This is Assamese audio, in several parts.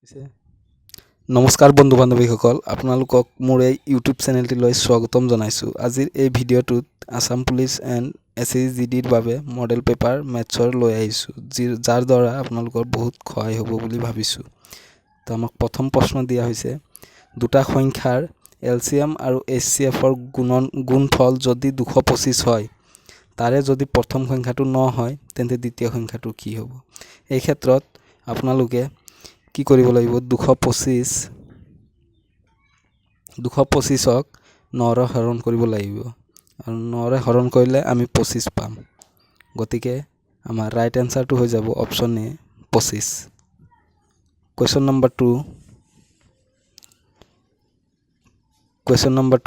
পিছে নমস্কাৰ বন্ধু বান্ধৱীসকল, আপোনালোকক মোৰ এই ইউটিউব চেনেলটিলৈ স্বাগতম জনাইছোঁ। আজিৰ এই ভিডিঅ'টোত আছাম পুলিচ এণ্ড SHGDৰ বাবে মডেল পেপাৰ মেথছৰ লৈ আহিছোঁ, যাৰ দ্বাৰা আপোনালোকৰ বহুত সহায় হ'ব বুলি ভাবিছোঁ। তো আমাক প্ৰথম প্ৰশ্ন দিয়া হৈছে, দুটা সংখ্যাৰ LCM আৰু HCFৰ গুণফল যদি 225 হয়, তাৰে যদি প্ৰথম সংখ্যাটো 9 হয়, তেন্তে দ্বিতীয় সংখ্যাটো কি হ'ব? এই ক্ষেত্ৰত আপোনালোকে কি কৰিব লাগিব? 225ক 9ৰে হৰণ কৰিব লাগিব, আৰু 9ৰে হৰণ কৰিলে আমি 25 পাম। গতিকে আমাৰ ৰাইট এনসাৰটো হৈ যাব অপশ্যন এ 25। কুৱেশ্যন নম্বৰ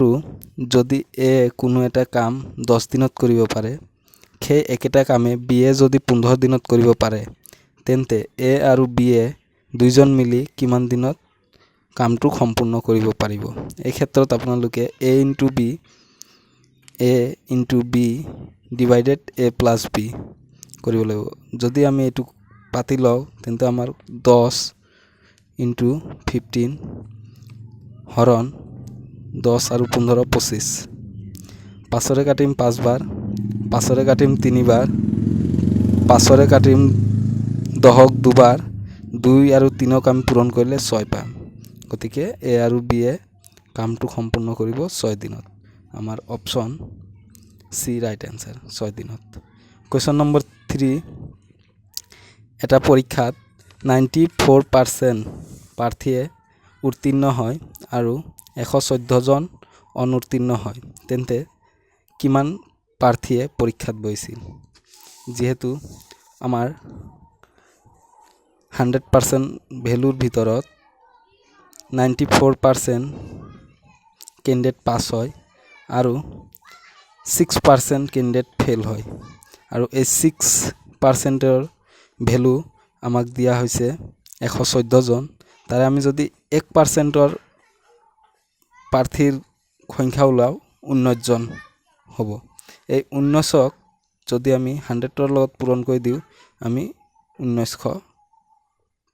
2, যদি এ কোনো এটা কাম 10 দিনত কৰিব পাৰে, সেই একেটা কামে বিয়ে যদি 15 দিনত কৰিব পাৰে, তেন্তে এ আৰু বিয়ে দুইজন মিলি কিমান দিনত কামটো সম্পূৰ্ণ কৰিব পাৰিব? এই ক্ষেত্ৰত আপোনালোকে a into b divided a plus b কৰিব লাগিব। যদি আমি এইটো পাতি লওঁ, তেন্তে আমাৰ 10 ইনটু 15 হৰণ 10 আৰু 15 25। 5ৰে কাটিম 5 বাৰ, 5ৰে কাটিম 3 বাৰ, 5ৰে কাটিম 10ক 2 বাৰ, 2 আৰু 3ক আমি পূৰণ কৰিলে 6 পাম। গতিকে এ আৰু বিয়ে কামটো সম্পূৰ্ণ কৰিব 6 দিনত। আমাৰ অপশ্যন চি ৰাইট এনসাৰ, 6 দিনত। কুৱেশ্যন নম্বৰ 3, এটা পৰীক্ষাত 94% প্ৰাৰ্থীয়ে উত্তীৰ্ণ হয় আৰু 114 জন অনুত্তীৰ্ণ হয়, তেন্তে কিমান প্ৰাৰ্থীয়ে পৰীক্ষাত বহিছিল? যিহেতু আমাৰ 100% ভেলুৰ ভিতৰত 94% কেণ্ডিডেট পাছ হয় আৰু 6% কেণ্ডিডেট ফেইল হয়, আৰু এই 6%ৰ ভেলু আমাক দিয়া হৈছে 114 জন। তাৰে আমি যদি 1%ৰ প্ৰাৰ্থীৰ সংখ্যা ওলাওঁ, 19 জন হ'ব। এই 19ক যদি আমি 100ৰ লগত পূৰণ কৰি দিওঁ, আমি 1900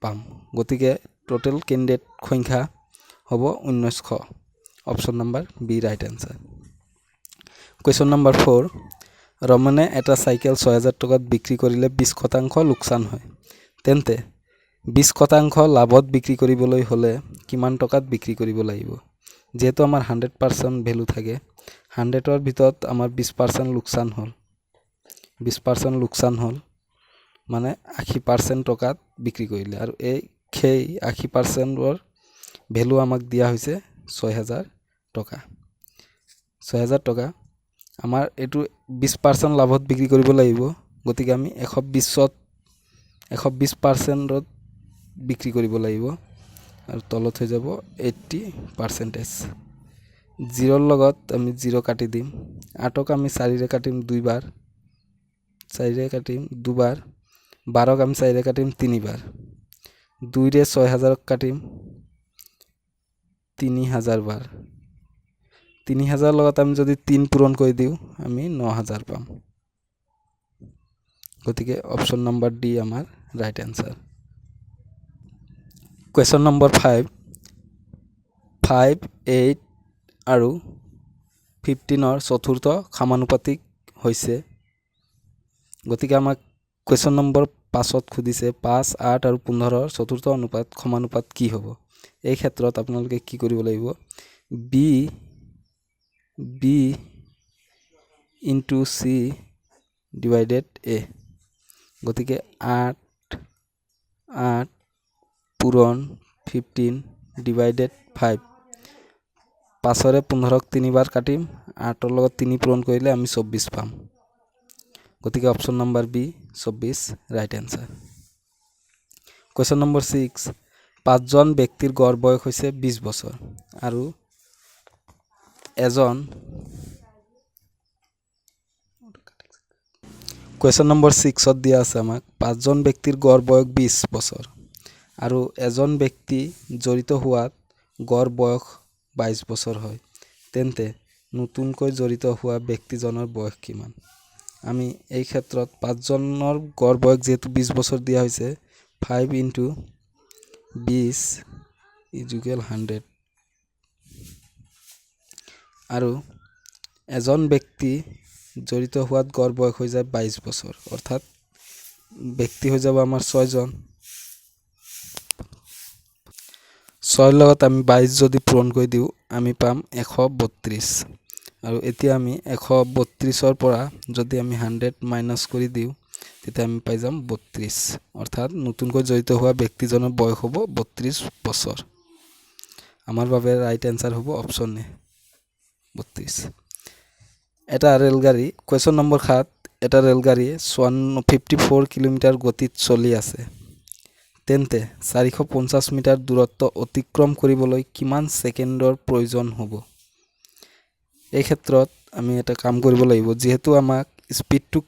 পাম। গতিকে টোটেল কেণ্ডিডেট সংখ্যা হ'ব 1900। Option number B right answer. Question number 4, ৰমনে এটা চাইকেল 6000 টকাত বিক্ৰী কৰিলে 20% লোকচান হয়, তেন্তে 20% লাভত বিক্ৰী কৰিবলৈ হ'লে কিমান টকাত বিক্ৰী কৰিব লাগিব? যিহেতু আমাৰ 100% ভেলু থাকে, 100ৰ ভিতৰত আমাৰ 20% লোকচান হ'ল, 20% লোকচান হ'ল মানে 80% টকাত বিক্ৰী কৰিলে, আৰু সেই 80%ৰ ভেলু আমাক দিয়া হৈছে 6000 টকা। 6000 টকা আমাৰ এইটো 20% লাভত বিক্ৰী কৰিব লাগিব, গতিকে আমি 120%ত বিক্ৰী কৰিব লাগিব, আৰু তলত হৈ যাব 80%। 0ৰ লগত আমি 0 কাটি দিম, 8ক আমি 4ৰে কাটিম 2 বাৰ, 4ৰে কাটিম 2 বাৰ, 12ক আমি 4ৰে কাটিম 3 বাৰ, 2ৰে 6000ক কাটিম 3000 বাৰ, 3000ৰ লগত আমি যদি 3 পূৰণ কৰি দিওঁ, আমি 9000 পাম। গতিকে অপশ্যন নম্বৰ ডি আমাৰ ৰাইট এনসাৰ। কুৱেশ্যন নম্বৰ 5, 8 আৰু 15ৰ চতুৰ্থ সমানুপাতিক হৈছে। গতিকে আমাক কুৱেশ্যন নম্বৰ 5ত সুধিছে 5, 8 আৰু 15ৰ চতুৰ্থ সমানুপাত কি হ'ব? এই ক্ষেত্ৰত আপোনালোকে কি কৰিব লাগিব? বি ইনটু চি ডিভাইডেড এ। গতিকে 8 পূৰণ 15 ডিভাইডেড 5। 5ৰে 15ক 3 বাৰ কাটিম, 8ৰ লগত 3 পূৰণ কৰিলে আমি 24 পাম। গতিকে option number B 24 right answer. Question number 6, 5জন ব্যক্তিৰ গড় বয়স হৈছে 20 বছৰ আৰু কুৱেশ্যন নম্বৰ 6ত দিয়া আছে আমাক 5জন ব্যক্তিৰ গড় বয়স 20 বছৰ আৰু এজন ব্যক্তি জড়িত হোৱাত গড় বয়স 22 বছৰ হয়, তেন্তে নতুনকৈ জড়িত হোৱা ব্যক্তিজনৰ বয়স কিমান? আমি এই ক্ষেত্ৰত 5জনৰ গড় বয়স যিহেতু 20 বছৰ দিয়া হৈছে, 5 ইনটু 20 ইজুকেল 100 আৰু এজন ব্যক্তি জড়িত হোৱাত গড় বয়স হৈ যায় 22 বছৰ, অৰ্থাৎ ব্যক্তি হৈ যাব আমাৰ 6 জন। 6 লগত আমি 22 যদি পূৰণ কৰি দিওঁ আমি পাম 132 আৰু এতিয়া আমি 132ৰ পৰা যদি আমি 100 মাইনাছ কৰি দিওঁ তেতিয়া আমি পাই যাম 32, অৰ্থাৎ নতুনকৈ জড়িত হোৱা ব্যক্তিজনৰ বয়স হ'ব 32 বছৰ। আমাৰ বাবে ৰাইট এনসাৰ হ'ব অপশ্যন এ 32। এটা ৰেলগাড়ী কুৱেশ্যন নম্বৰ 7, এটা ৰেলগাড়ী 54 কিলোমিটাৰ গতিত চলি আছে, তেন্তে 450 মিটাৰ দূৰত্ব অতিক্ৰম কৰিবলৈ কিমান ছেকেণ্ডৰ প্ৰয়োজন হ'ব? এই ক্ষেত্ৰত আমি এটা কাম কৰিব লাগিব, যিহেতু আমাক স্পীডটো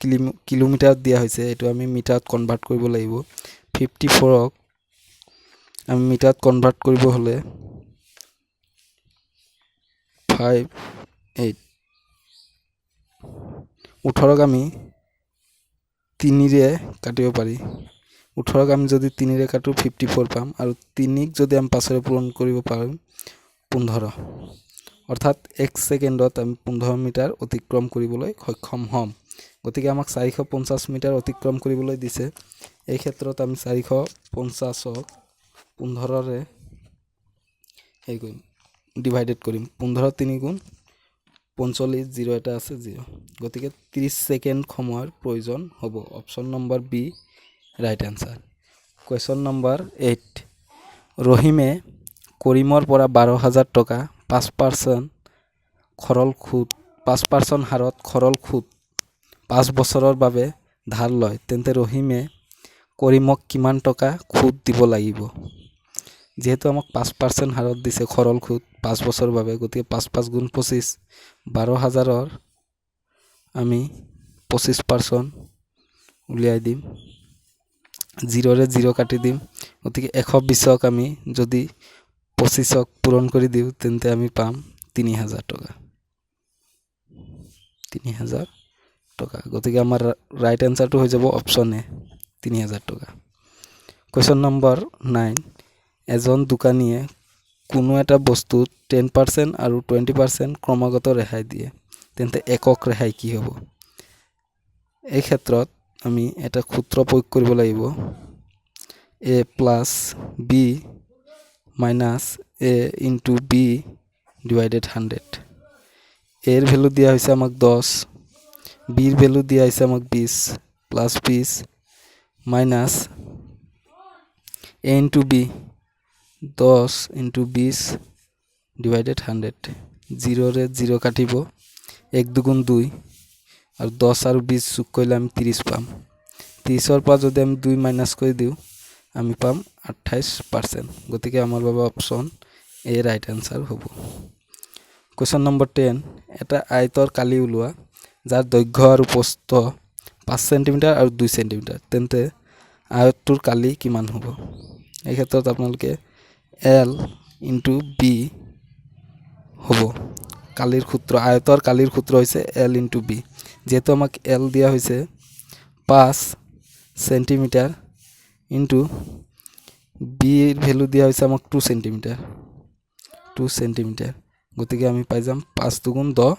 কিলোমিটাৰত দিয়া হৈছে, এইটো আমি মিটাৰত কনভাৰ্ট কৰিব লাগিব। 54ক আমি মিটাৰত কনভাৰ্ট কৰিব হ'লে 18ক আমি 3ৰে কাটিব পাৰি। 18ক আমি যদি 3ৰে কাটো 54 পাম আৰু 3ক যদি আমি 5ৰে পূৰণ কৰিব পাৰিম 15, অৰ্থাৎ 1 ছেকেণ্ডত আমি 15 মিটাৰ অতিক্ৰম কৰিবলৈ সক্ষম হ'ম। গতিকে আমাক 450 মিটাৰ অতিক্ৰম কৰিবলৈ দিছে। এই ক্ষেত্ৰত আমি 450ক 15ৰে ডিভাইডেড কৰিম। 15 3 গুণ 45, 0 এটা আছে 0, গতিকে 30 ছেকেণ্ড সময়ৰ প্ৰয়োজন হ'ব। Option number B right answer. Question number 8, ৰহিমে কৰিমৰ পৰা 12,000 টকা 5% হাৰত সৰল সুদ 5 বছৰৰ বাবে ধাৰ লয়, তেন্তে ৰহিমে কৰিমক কিমান টকা সুদ দিব লাগিব? যেহেতু আমাক 5% হাৰত দিছে সৰল সুদ 5 বছৰৰ বাবে, গতিকে 5 5 গুণ 25, 12,000ৰ আমি 25% উলিয়াই দিম, 0ৰে 0 কাটি দিম, গতিকে 120ক আমি যদি 25ক পূৰণ কৰি দিওঁ তেন্তে আমি পাম 3,000 টকা। 3,000 টকা, গতিকে আমাৰ ৰাইট এনসাৰটো হৈ যাব অপশ্যন এ 3,000 টকা। কুৱেশ্যন নম্বৰ 9, এজন দোকানীয়ে কোনো এটা বস্তুত 10% আৰু 20% ক্ৰমাগত ৰেহাই দিয়ে, তেন্তে একক ৰেহাই কি হ'ব? এই ক্ষেত্ৰত আমি এটা সূত্ৰ প্ৰয়োগ কৰিব লাগিব, a plus b minus a into b divided 100। এর ভ্যালু দিয়া হয়েছে আমাক 10, বির ভ্যালু দিয়া হয়েছে আমাক 20 plus 20 minus a into b 10 into 20 divided 100। 0রে 0 কাটিব, 1 2 2 আর 10 আর 20 যোগ করলে আমি 30 পাম। 30-ৰ পৰা যদি আমি 2 মাইনাস করে দিও আমি পাম 28%। গতিকে আমার বাবে অপশন এ রাইট আনসার হব। কুৱেশ্যন নম্বৰ 10, এটা আয়তৰ কালি ওলোৱা যাৰ দৈৰ্ঘ্য আৰু প্ৰস্থ 5 সেন্টিমিটাৰ আৰু 2 সেন্টিমিটাৰ, তেন্তে আয়তটোৰ কালি কিমান হ'ব? এই ক্ষেত্ৰত আপোনালোকে L ইনটু B হ'ব। কালিৰ সূত্ৰ, আয়তৰ কালিৰ সূত্ৰ হৈছে L ইনটু B। যেহেতু আমাক L দিয়া হৈছে 5 সেন্টিমিটাৰ ইনটু B এর ভ্যালু দিয়া হয়েছে আমাক 2 সেন্টিমিটার, গতিকে আমি পাই যাম 5 2 10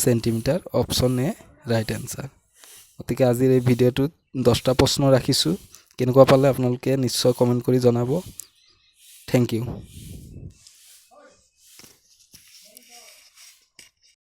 centimetre. Option A right answer. গতিকে আজিৰ এই ভিডিঅ'টোত 10টা প্ৰশ্ন ৰাখিছোঁ। কেনেকুৱা পালে আপোনালোকে নিশ্চয় কমেণ্ট কৰি জনাব। Thank U.